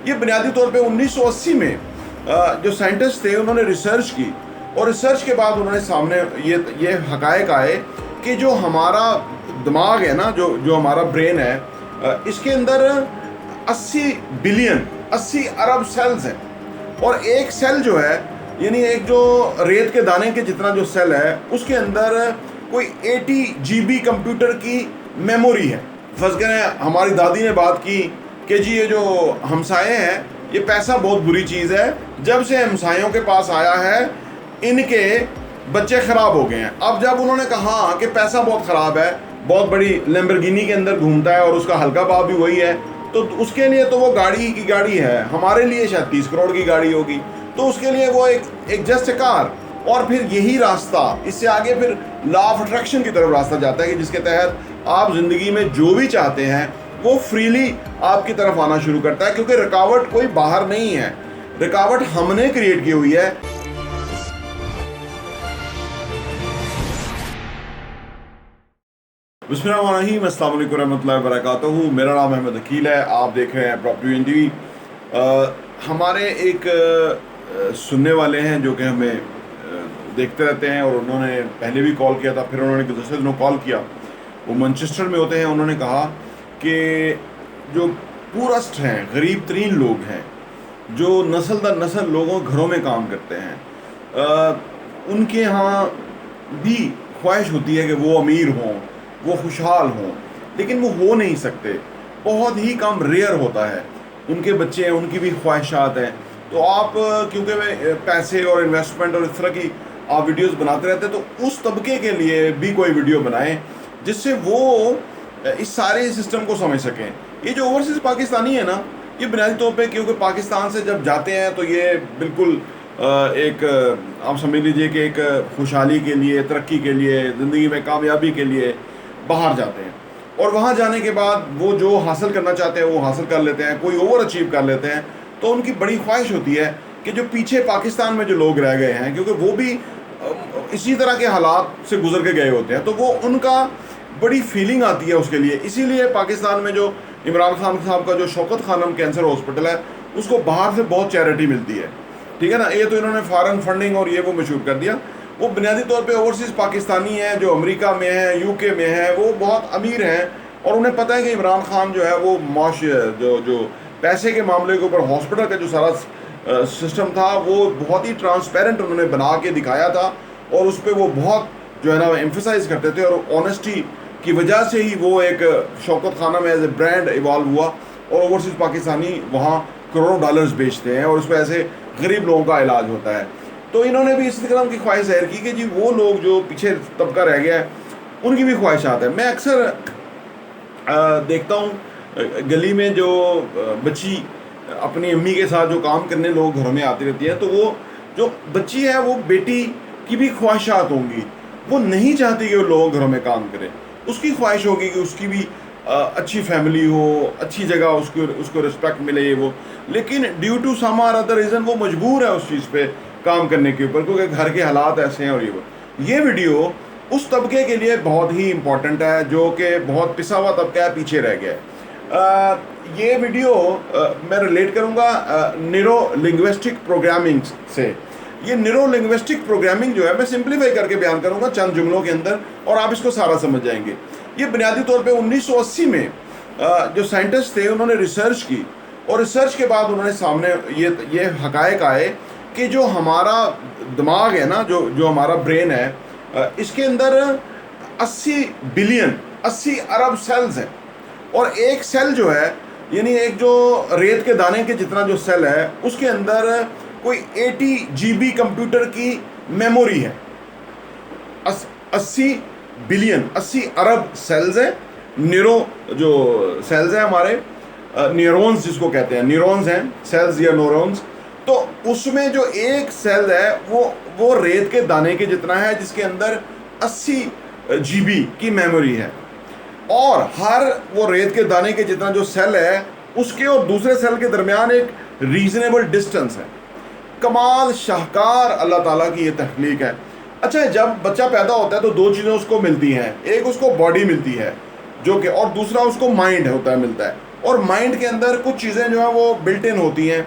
یہ بنیادی طور پہ 1980 میں جو سائنٹسٹ تھے انہوں نے ریسرچ کی، اور ریسرچ کے بعد انہوں نے سامنے یہ حقائق آئے کہ جو ہمارا دماغ ہے نا، جو ہمارا برین ہے، اس کے اندر 80 ارب سیلز ہیں، اور ایک سیل جو ہے، یعنی ایک جو ریت کے دانے کے جتنا جو سیل ہے، اس کے اندر کوئی 80 GB کمپیوٹر کی میموری ہے۔ فرض کریں ہماری دادی نے بات کی کہ جی یہ جو ہمسائے ہیں یہ پیسہ بہت بری چیز ہے، جب سے ہمسایوں کے پاس آیا ہے ان کے بچے خراب ہو گئے ہیں۔ اب جب انہوں نے کہا کہ پیسہ بہت خراب ہے، بہت بڑی لیمبرگینی کے اندر گھومتا ہے اور اس کا ہلکا باپ بھی وہی ہے، تو اس کے لیے تو وہ گاڑی کی گاڑی ہے، ہمارے لیے شاید 30 کروڑ کی گاڑی ہوگی، تو اس کے لیے وہ ایک جسٹ کار۔ اور پھر یہی راستہ اس سے آگے پھر لا آف اٹریکشن کی طرف راستہ جاتا ہے کہ جس کے تحت آپ زندگی میں جو بھی چاہتے ہیں وہ فریلی آپ کی طرف آنا شروع کرتا ہے، کیونکہ رکاوٹ کوئی باہر نہیں ہے، رکاوٹ ہم نے کریٹ کی ہوئی ہے۔ بسم اللہ الرحمن الرحیم، السلام علیکم ورحمۃ اللہ وبرکاتہ۔ میرا نام احمد عقیل ہے، آپ دیکھ رہے ہیں پراپرٹی ٹی وی۔ ہمارے ایک سننے والے ہیں جو کہ ہمیں دیکھتے رہتے ہیں، اور انہوں نے پہلے بھی کال کیا تھا، پھر انہوں نے گزشتہ دنوں کال کیا، وہ مانچسٹر میں ہوتے ہیں۔ انہوں نے کہا کہ جو پورسٹ ہیں، غریب ترین لوگ ہیں، جو نسل در نسل لوگوں گھروں میں کام کرتے ہیں، ان کے ہاں بھی خواہش ہوتی ہے کہ وہ امیر ہوں، وہ خوشحال ہوں، لیکن وہ ہو نہیں سکتے، بہت ہی کم ریئر ہوتا ہے۔ ان کے بچے ہیں، ان کی بھی خواہشات ہیں، تو آپ کیونکہ پیسے اور انویسٹمنٹ اور اس طرح کی آپ ویڈیوز بناتے رہتے ہیں، تو اس طبقے کے لیے بھی کوئی ویڈیو بنائیں جس سے وہ اس سارے سسٹم کو سمجھ سکیں۔ یہ جو اوورسیز پاکستانی ہے نا، یہ بنیادی طور پہ کیونکہ پاکستان سے جب جاتے ہیں تو یہ بالکل ایک آپ سمجھ لیجئے کہ ایک خوشحالی کے لیے، ترقی کے لیے، زندگی میں کامیابی کے لیے باہر جاتے ہیں، اور وہاں جانے کے بعد وہ جو حاصل کرنا چاہتے ہیں وہ حاصل کر لیتے ہیں، کوئی اوور اچیو کر لیتے ہیں، تو ان کی بڑی خواہش ہوتی ہے کہ جو پیچھے پاکستان میں جو لوگ رہ گئے ہیں، کیونکہ وہ بھی اسی طرح کے حالات سے گزر کے گئے ہوتے ہیں، تو وہ ان کا بڑی فیلنگ آتی ہے اس کے لیے۔ اسی لیے پاکستان میں جو عمران خان صاحب کا جو شوکت خانم کینسر ہاسپٹل ہے، اس کو باہر سے بہت چیریٹی ملتی ہے، ٹھیک ہے نا۔ یہ تو انہوں نے فارن فنڈنگ اور یہ وہ مشہور کر دیا۔ وہ بنیادی طور پہ اوورسیز پاکستانی ہیں جو امریکہ میں ہیں، یو کے میں ہیں، وہ بہت امیر ہیں، اور انہیں پتہ ہے کہ عمران خان جو ہے وہ جو پیسے کے معاملے کے اوپر ہاسپٹل کا جو سارا سسٹم تھا وہ بہت ہی ٹرانسپیرنٹ انہوں نے بنا کے دکھایا تھا، اور اس پہ وہ بہت جو ہے نا ایمفیسائز کرتے تھے، اور آنیسٹی کی وجہ سے ہی وہ ایک شوکت خانم ایز اے برانڈ ایوالو ہوا، اور اوورسیز پاکستانی وہاں کروڑوں ڈالرز بیچتے ہیں، اور اس پہ ایسے غریب لوگوں کا علاج ہوتا ہے۔ تو انہوں نے بھی اس طرح کی خواہش ظاہر کی کہ جی وہ لوگ جو پیچھے طبقہ رہ گیا ہے ان کی بھی خواہشات ہیں۔ میں اکثر دیکھتا ہوں گلی میں جو بچی اپنی امی کے ساتھ جو کام کرنے لوگ گھروں میں آتی رہتی ہے، تو وہ جو بچی ہے وہ بیٹی کی بھی خواہشات ہوں گی، وہ نہیں چاہتی کہ وہ لوگ گھروں میں کام کرے، اس کی خواہش ہوگی کہ اس کی بھی اچھی فیملی ہو، اچھی جگہ اس کو رسپیکٹ ملے، یہ وہ، لیکن ڈیو ٹو سم اور ادر ریزن وہ مجبور ہے اس چیز پہ کام کرنے کے اوپر، کیونکہ گھر کے حالات ایسے ہیں، اور یہ ویڈیو اس طبقے کے لیے بہت ہی امپورٹنٹ ہے جو کہ بہت پسا ہوا طبقہ ہے، پیچھے رہ گیا ہے۔ یہ ویڈیو میں ریلیٹ کروں گا نیورو لنگوسٹک پروگرامنگ سے۔ یہ نیورو لنگوسٹک پروگرامنگ جو ہے میں سمپلیفائی کر کے بیان کروں گا چند جملوں کے اندر، اور آپ اس کو سارا سمجھ جائیں گے۔ یہ بنیادی طور پہ 1980 میں جو سائنٹسٹ تھے انہوں نے ریسرچ کی، اور ریسرچ کے بعد انہوں نے سامنے یہ حقائق آئے کہ جو ہمارا دماغ ہے نا، جو ہمارا برین ہے، اس کے اندر 80 ارب سیلز ہیں، اور ایک سیل جو ہے، یعنی ایک جو ریت کے دانے کے جتنا جو سیل ہے، اس کے اندر کوئی 80 GB کمپیوٹر کی میموری ہے۔ 80 ارب سیلز ہیں، جو سیلز ہیں ہمارے، نیورونز جس کو کہتے ہیں، نیورونز ہیں، سیلز یا نیورونز، تو اس میں جو ایک سیل ہے وہ ریت کے دانے کے جتنا ہے، جس کے اندر 80 GB کی میموری ہے، اور ہر وہ ریت کے دانے کے جتنا جو سیل ہے اس کے اور دوسرے سیل کے درمیان ایک ریزنیبل ڈسٹنس ہے۔ کمال شاہکار اللہ تعالیٰ کی یہ تخلیق ہے۔ اچھا، جب بچہ پیدا ہوتا ہے تو دو چیزیں اس کو ملتی ہیں، ایک اس کو باڈی ملتی ہے جو کہ، اور دوسرا اس کو مائنڈ ہوتا ہے ملتا ہے۔ اور مائنڈ کے اندر کچھ چیزیں جو ہیں وہ بلٹ ان ہوتی ہیں،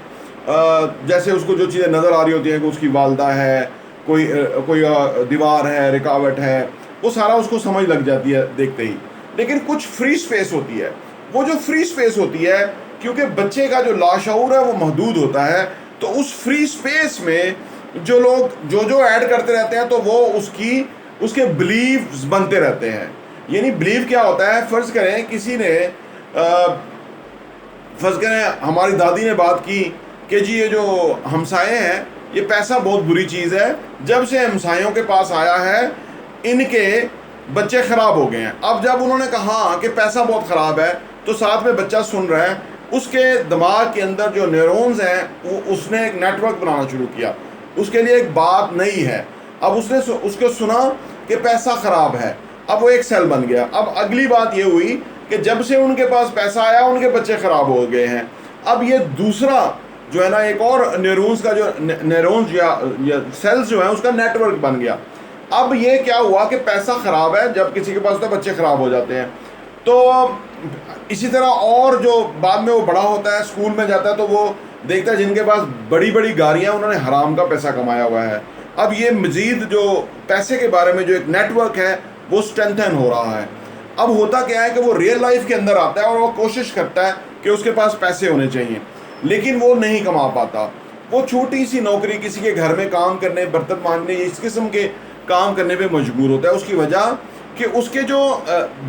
جیسے اس کو جو چیزیں نظر آ رہی ہوتی ہیں کہ اس کی والدہ ہے، کوئی دیوار ہے، رکاوٹ ہے، وہ سارا اس کو سمجھ لگ جاتی ہے دیکھتے ہی. لیکن کچھ فری اسپیس ہوتی ہے، وہ جو فری اسپیس ہوتی ہے کیونکہ بچے کا جو لاشعور ہے وہ محدود ہوتا ہے، تو اس فری اسپیس میں جو لوگ جو ایڈ کرتے رہتے ہیں تو وہ اس کے بلیفز بنتے رہتے ہیں. یعنی بلیف کیا ہوتا ہے، فرض کریں کسی نے فرض کریں ہماری دادی نے بات کی کہ جی یہ جو ہمسائے ہیں یہ پیسہ بہت بری چیز ہے، جب سے ہمسایوں کے پاس آیا ہے ان کے بچے خراب ہو گئے ہیں. اب جب انہوں نے کہا کہ پیسہ بہت خراب ہے تو ساتھ میں بچہ سن رہا ہے، اس کے دماغ کے اندر جو نیورونز ہیں وہ اس نے ایک نیٹ ورک بنانا شروع کیا، اس کے لیے ایک بات نئی ہے. اب اس نے اس کو سنا کہ پیسہ خراب ہے، اب وہ ایک سیل بن گیا. اب اگلی بات یہ ہوئی کہ جب سے ان کے پاس پیسہ آیا ان کے بچے خراب ہو گئے ہیں. اب یہ دوسرا جو ہے نا ایک اور نیورونز کا جو نیورونز یا سیلز جو ہیں اس کا نیٹ ورک بن گیا. اب یہ کیا ہوا کہ پیسہ خراب ہے، جب کسی کے پاس تو بچے خراب ہو جاتے ہیں. تو اسی طرح اور جو بعد میں وہ بڑا ہوتا ہے اسکول میں جاتا ہے تو وہ دیکھتا ہے جن کے پاس بڑی بڑی گاڑیاں انہوں نے حرام کا پیسہ کمایا ہوا ہے. اب یہ مزید جو پیسے کے بارے میں جو ایک نیٹ ورک ہے وہ اسٹرینتھن ہو رہا ہے. اب ہوتا کیا ہے کہ وہ ریئل لائف کے اندر آتا ہے اور وہ کوشش کرتا ہے کہ اس کے پاس پیسے ہونے چاہیے، لیکن وہ نہیں کما پاتا. وہ چھوٹی سی نوکری کسی کے گھر میں کام کرنے، برتن مانجنے، اس قسم کے کام کرنے پہ مجبور ہوتا ہے. اس کی وجہ کہ اس کے جو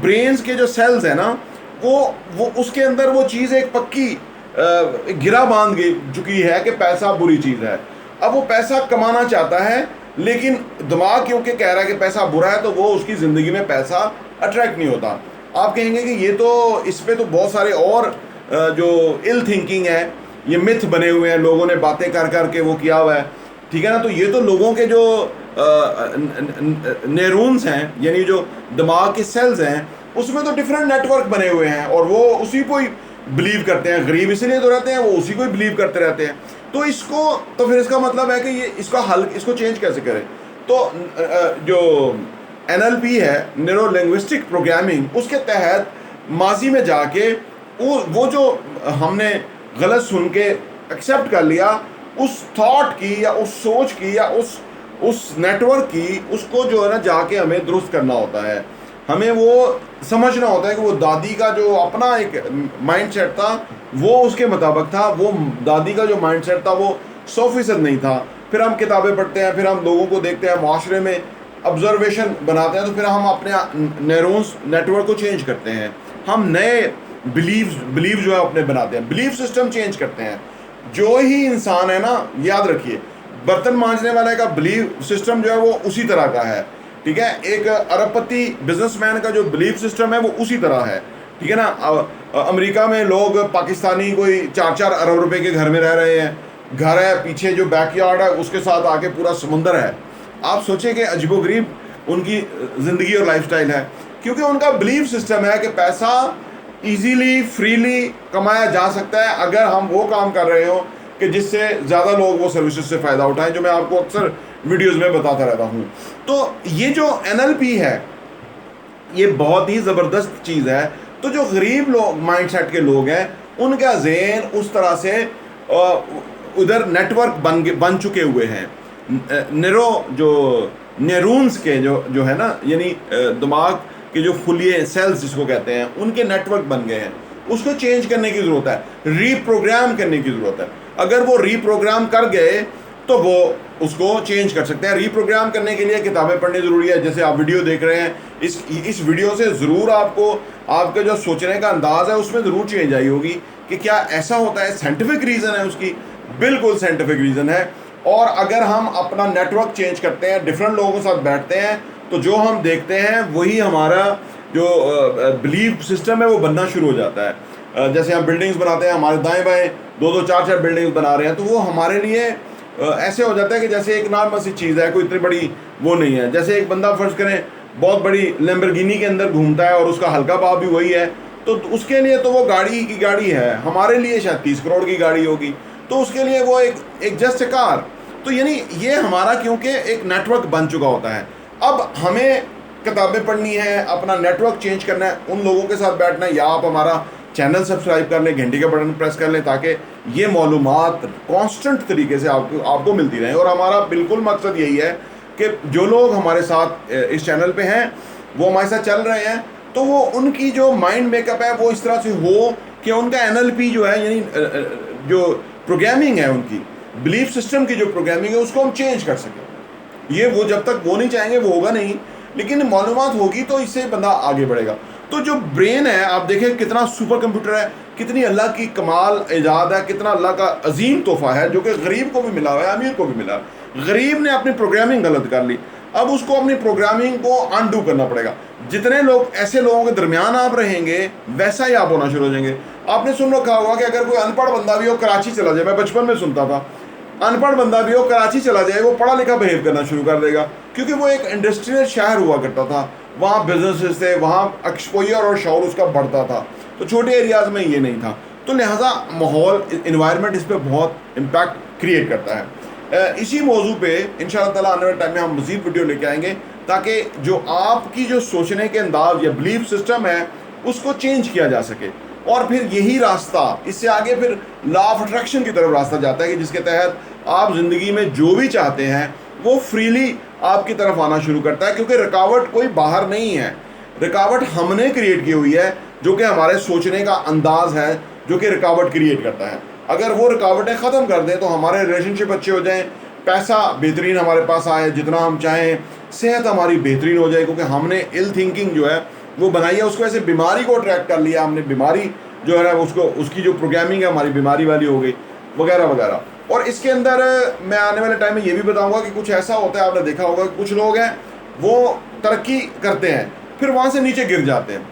برینز کے جو سیلز ہیں نا وہ اس کے اندر وہ چیز ایک پکی گرا باندھ چکی ہے کہ پیسہ بری چیز ہے. اب وہ پیسہ کمانا چاہتا ہے لیکن دماغ کیونکہ کہہ رہا ہے کہ پیسہ برا ہے تو وہ اس کی زندگی میں پیسہ اٹریکٹ نہیں ہوتا. آپ کہیں گے کہ یہ تو اس پہ تو بہت سارے اور جو ال تھنکنگ ہے، یہ متھ بنے ہوئے ہیں، لوگوں نے باتیں کر کر کے وہ کیا ہوا ہے، ٹھیک ہے نا. تو یہ تو لوگوں کے جو نیورونز ہیں یعنی جو دماغ کے سیلز ہیں اس میں تو ڈفرینٹ نیٹ ورک بنے ہوئے ہیں اور وہ اسی کو ہی بلیو کرتے ہیں. غریب اس لیے تو رہتے ہیں، وہ اسی کو ہی بلیو کرتے رہتے ہیں. تو پھر اس کا مطلب ہے کہ یہ اس کا حل اس کو چینج کیسے کریں. تو جو NLP ہے، نیورو لنگوسٹک پروگرامنگ، اس کے تحت ماضی میں جا کے وہ جو ہم نے غلط سن کے ایکسیپٹ کر لیا، اس تھاٹ کی یا اس سوچ کی یا اس نیٹ ورک کی، اس کو جو ہے نا جا کے ہمیں درست کرنا ہوتا ہے. ہمیں وہ سمجھنا ہوتا ہے کہ وہ دادی کا جو اپنا ایک مائنڈ سیٹ تھا وہ اس کے مطابق تھا، وہ دادی کا جو مائنڈ سیٹ تھا وہ 100% نہیں تھا. پھر ہم کتابیں پڑھتے ہیں، پھر ہم لوگوں کو دیکھتے ہیں، معاشرے میں آبزرویشن بناتے ہیں، تو پھر ہم اپنے نیورونز نیٹ ورک کو چینج کرتے ہیں. ہم نئے بلیو جو ہے اپنے بناتے ہیں، بلیف سسٹم چینج کرتے ہیں. جو ہی انسان ہے نا، یاد رکھیے برتن مانجنے والے کا بلیف سسٹم جو ہے وہ اسی طرح کا ہے، ٹھیک ہے. ایک ارب پتی بزنس مین کا جو بلیف سسٹم ہے وہ اسی طرح ہے، ٹھیک ہے نا. امریکہ میں لوگ پاکستانی کوئی 4 ارب روپے کے گھر میں رہ رہے ہیں، گھر ہے پیچھے جو بیک یارڈ ہے اس کے ساتھ آگے پورا سمندر ہے. آپ سوچیں کہ عجیب و غریب ان کی زندگی اور لائف سٹائل ہے، کیونکہ ان کا بلیف سسٹم ہے کہ پیسہ ایزیلی فریلی کمایا جا سکتا ہے اگر ہم وہ کام کر رہے ہوں کہ جس سے زیادہ لوگ وہ سروسز سے فائدہ اٹھائیں، جو میں آپ کو اکثر ویڈیوز میں بتاتا رہتا ہوں. تو یہ جو NLP ہے یہ بہت ہی زبردست چیز ہے. تو جو غریب لوگ مائنڈ سیٹ کے لوگ ہیں ان کا ذہن اس طرح سے ادھر نیٹ ورک بن چکے ہوئے ہیں. نیورونز کے جو ہے نا، یعنی دماغ کے جو خلیے سیلز جس کو کہتے ہیں، ان کے نیٹ ورک بن گئے ہیں. اس کو چینج کرنے کی ضرورت ہے، ری پروگرام کرنے کی ضرورت ہے. اگر وہ ری پروگرام کر گئے تو وہ اس کو چینج کر سکتے ہیں. ری پروگرام کرنے کے لیے کتابیں پڑھنی ضروری ہے. جیسے آپ ویڈیو دیکھ رہے ہیں، اس ویڈیو سے ضرور آپ کا جو سوچنے کا انداز ہے اس میں ضرور چینج آئی ہوگی کہ کیا ایسا ہوتا ہے. سائنٹیفک ریزن ہے اس کی، بالکل سائنٹیفک ریزن ہے. اور اگر ہم اپنا نیٹ ورک چینج کرتے ہیں، ڈفرینٹ لوگوں کے ساتھ بیٹھتے ہیں، تو جو ہم دیکھتے ہیں وہی ہمارا جو بلیف سسٹم ہے وہ بننا شروع ہو جاتا ہے. جیسے ہم بلڈنگز بناتے ہیں، ہمارے دائیں بائیں 2 4 بلڈنگز بنا رہے ہیں، تو وہ ہمارے لیے ایسے ہو جاتا ہے کہ جیسے ایک نارمل سی چیز ہے، کوئی اتنی بڑی وہ نہیں ہے. جیسے ایک بندہ فرض کریں بہت بڑی لیمبرگینی کے اندر گھومتا ہے اور اس کا ہلکا پاؤ بھی وہی ہے، تو اس کے لیے تو وہ گاڑی کی گاڑی ہے. ہمارے لیے شاید 30 کروڑ کی گاڑی ہوگی، تو اس کے لیے وہ ایک جسٹ اے کار. تو یعنی یہ ہمارا کیونکہ ایک نیٹ ورک بن چکا ہوتا ہے. اب ہمیں کتابیں پڑھنی ہے، اپنا نیٹ ورک چینج کرنا ہے، ان لوگوں کے ساتھ بیٹھنا ہے، یا آپ ہمارا چینل سبسکرائب کر لیں, گھنٹی کا بٹن پریس کر لیں, تاکہ یہ معلومات کانسٹنٹ طریقے سے آپ کو ملتی رہیں. اور ہمارا بالکل مقصد یہی ہے کہ جو لوگ ہمارے ساتھ اس چینل پہ ہیں, وہ ہمارے ساتھ چل رہے ہیں, تو وہ ان کی جو مائنڈ میک اپ ہے وہ اس طرح سے ہو کہ ان کا NLP جو ہے, یعنی جو پروگرامنگ ہے, ان کی بلیف سسٹم کی جو پروگرامنگ ہے, اس کو ہم چینج کر سکیں. یہ وہ جب تک وہ نہیں چاہیں گے وہ ہوگا نہیں, لیکن معلومات ہوگی تو اس سے بندہ آگے بڑھے گا. تو جو برین ہے, آپ دیکھیں کتنا سپر کمپیوٹر ہے, کتنی اللہ کی کمال ایجاد ہے, کتنا اللہ کا عظیم تحفہ ہے, جو کہ غریب کو بھی ملا ہوا ہے, امیر کو بھی ملا. غریب نے اپنی پروگرامنگ غلط کر لی, اب اس کو اپنی پروگرامنگ کو انڈو کرنا پڑے گا. جتنے لوگ ایسے لوگوں کے درمیان آپ رہیں گے, ویسا ہی آپ ہونا شروع ہو جائیں گے. آپ نے سن رکھا ہوگا کہ اگر کوئی ان پڑھ بندہ بھی ہو, کراچی چلا جائے, میں بچپن میں سنتا تھا, ان پڑھ بندہ بھی ہو کراچی چلا جائے, وہ پڑھا لکھا بہیو کرنا شروع کر دے گا, کیونکہ وہ ایک انڈسٹریل شہر ہوا کرتا تھا, وہاں بزنسز تھے, وہاں ایکسپوجر اور شعور اس کا بڑھتا تھا. تو چھوٹے ایریاز میں یہ نہیں تھا. تو لہٰذا ماحول, انوائرمنٹ اس پہ بہت امپیکٹ کریٹ کرتا ہے. اسی موضوع پہ انشاءاللہ تعالیٰ آنے والے ٹائم میں ہم مزید ویڈیو لے کے آئیں گے, تاکہ جو آپ کی جو سوچنے کے انداز یا بلیف سسٹم ہے اس کو چینج کیا جا سکے. اور پھر یہی راستہ, اس سے آگے پھر لا آف اٹریکشن کی طرف راستہ جاتا ہے, کہ جس کے تحت آپ زندگی میں جو بھی چاہتے ہیں وہ فریلی آپ کی طرف آنا شروع کرتا ہے. کیونکہ رکاوٹ کوئی باہر نہیں ہے, رکاوٹ ہم نے کریٹ کی ہوئی ہے, جو کہ ہمارے سوچنے کا انداز ہے جو کہ رکاوٹ کریٹ کرتا ہے. اگر وہ رکاوٹیں ختم کر دیں تو ہمارے ریلیشن شپ اچھے ہو جائیں, پیسہ بہترین ہمارے پاس آئے جتنا ہم چاہیں, صحت ہماری بہترین ہو جائے, کیونکہ ہم نے ال تھنکنگ جو ہے وہ بنائی ہے, اس کو ایسے بیماری کو ٹریک کر لیا ہم نے, بیماری جو ہے اس کی جو پروگرامنگ ہے ہماری بیماری والی ہو گئی, وغیرہ وغیرہ. اور اس کے اندر میں آنے والے ٹائم میں یہ بھی بتاؤں گا کہ کچھ ایسا ہوتا ہے, آپ نے دیکھا ہوگا کہ کچھ لوگ ہیں وہ ترقی کرتے ہیں, پھر وہاں سے نیچے گر جاتے ہیں,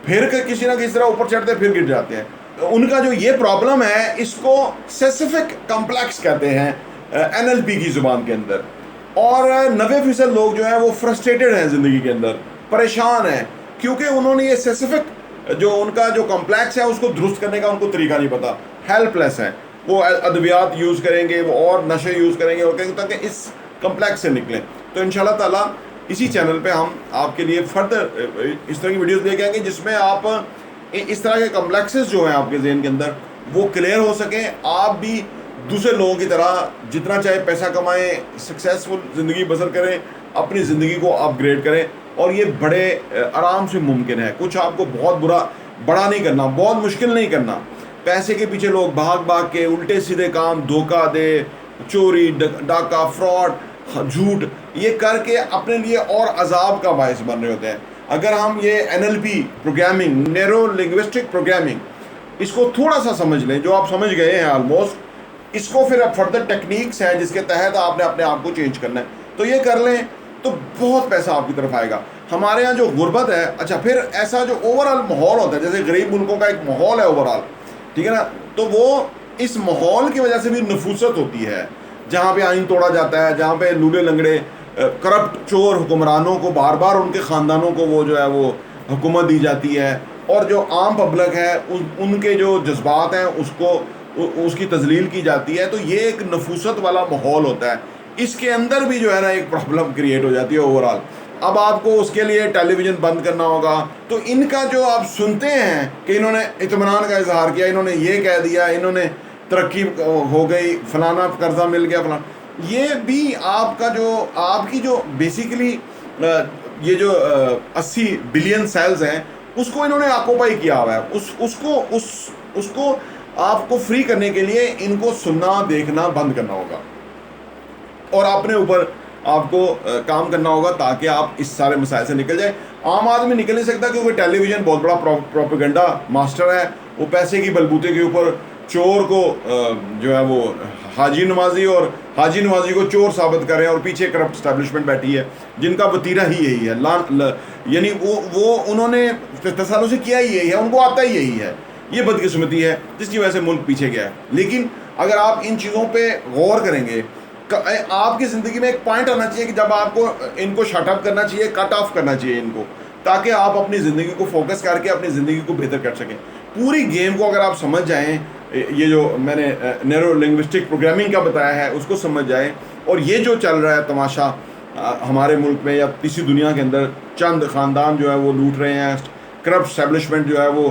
پھر کسی نہ کسی طرح اوپر چڑھتے ہیں, پھر گر جاتے ہیں. ان کا جو یہ پرابلم ہے, اس کو سیسفک کمپلیکس کہتے ہیں NLP کی زبان کے اندر. اور 90% لوگ جو ہیں وہ فرسٹریٹڈ ہیں زندگی کے اندر, پریشان ہیں, کیونکہ انہوں نے یہ سیسفک جو ان کا جو کمپلیکس ہے اس کو درست کرنے کا ان کو طریقہ نہیں پتا, ہیلپ لیس ہیں. وہ ادویات یوز کریں گے, وہ اور نشے یوز کریں گے, اور کہیں گے تاکہ اس کمپلیکس سے نکلیں. تو انشاءاللہ تعالیٰ اسی چینل پہ ہم آپ کے لیے فردر اس طرح کی ویڈیوز لے کے آئیں گے, جس میں آپ اس طرح کے کمپلیکسز جو ہیں آپ کے ذہن کے اندر وہ کلیئر ہو سکیں, آپ بھی دوسرے لوگوں کی طرح جتنا چاہے پیسہ کمائیں, سکسیزفل زندگی بسر کریں, اپنی زندگی کو اپ گریڈ کریں. اور یہ بڑے آرام سے ممکن ہے. کچھ آپ کو بہت بڑا نہیں کرنا, بہت مشکل نہیں کرنا. پیسے کے پیچھے لوگ بھاگ کے الٹے سیدھے کام, دھوکہ دے, چوری, ڈاکہ, فراڈ, جھوٹ, یہ کر کے اپنے لیے اور عذاب کا باعث بن رہے ہوتے ہیں. اگر ہم یہ NLP پروگرامنگ, نیرو لنگوسٹک پروگرامنگ, اس کو تھوڑا سا سمجھ لیں, جو آپ سمجھ گئے ہیں آلموسٹ, اس کو پھر اب فردر ٹیکنیکس ہیں جس کے تحت آپ نے اپنے آپ کو چینج کرنا ہے, تو یہ کر لیں تو بہت پیسہ آپ کی طرف آئے گا. ہمارے ہاں جو غربت ہے, اچھا پھر ایسا جو اوور آل ماحول ہوتا ہے, جیسے غریب ملکوں کا ایک ماحول ہے اوور آل, ٹھیک ہے نا, تو وہ اس ماحول کی وجہ سے بھی نفوست ہوتی ہے, جہاں پہ آئین توڑا جاتا ہے, جہاں پہ لولے لنگڑے کرپٹ چور حکمرانوں کو بار بار ان کے خاندانوں کو وہ جو ہے وہ حکومت دی جاتی ہے, اور جو عام پبلک ہے ان کے جو جذبات ہیں اس کی تذلیل کی جاتی ہے. تو یہ ایک نفوست والا ماحول ہوتا ہے. اس کے اندر بھی جو ہے نا ایک پرابلم کریٹ ہو جاتی ہے اوور آل. اب آپ کو اس کے لیے ٹیلی ویژن بند کرنا ہوگا. تو ان کا جو آپ سنتے ہیں کہ انہوں نے اطمینان کا اظہار کیا, انہوں نے یہ کہہ دیا, انہوں نے ترقی ہو گئی, فلانا قرضہ مل گیا, فلانا, یہ بھی آپ کی جو بیسیکلی یہ جو 80 بلین سیلز ہیں اس کو انہوں نے آکوپائی کیا ہوا ہے. اس کو آپ کو فری کرنے کے لیے ان کو سننا دیکھنا بند کرنا ہوگا, اور اپنے اوپر آپ کو کام کرنا ہوگا تاکہ آپ اس سارے مسائل سے نکل جائیں. عام آدمی نکل نہیں سکتا کیونکہ ٹیلی ویژن بہت بڑا پروپیگنڈا ماسٹر ہے. وہ پیسے کی بلبوتے کے اوپر چور کو جو ہے وہ حاجی نوازی, اور حاجی نوازی کو چور ثابت کریں, اور پیچھے کرپٹ اسٹیبلشمنٹ بیٹھی ہے جن کا وتیرہ ہی یہی ہے. یعنی وہ انہوں نے تصالح سے کیا ہی یہی ہے, ان کو آتا ہی یہی ہے. یہ بدقسمتی ہے جس کی وجہ سے ملک پیچھے گیا ہے. لیکن اگر آپ ان چیزوں پہ غور کریں گے, آپ کی زندگی میں ایک پوائنٹ آنا چاہیے کہ جب آپ کو ان کو شٹ اپ کرنا چاہیے, کٹ آف کرنا چاہیے ان کو, تاکہ آپ اپنی زندگی کو فوکس کر کے اپنی زندگی کو بہتر کر سکیں. پوری گیم کو اگر آپ سمجھ جائیں, یہ جو میں نے نیرو لنگوسٹک پروگرامنگ کا بتایا ہے اس کو سمجھ جائیں, اور یہ جو چل رہا ہے تماشا ہمارے ملک میں یا کسی دنیا کے اندر, چند خاندان جو ہے وہ لوٹ رہے ہیں, کرپٹ اسٹیبلشمنٹ جو ہے وہ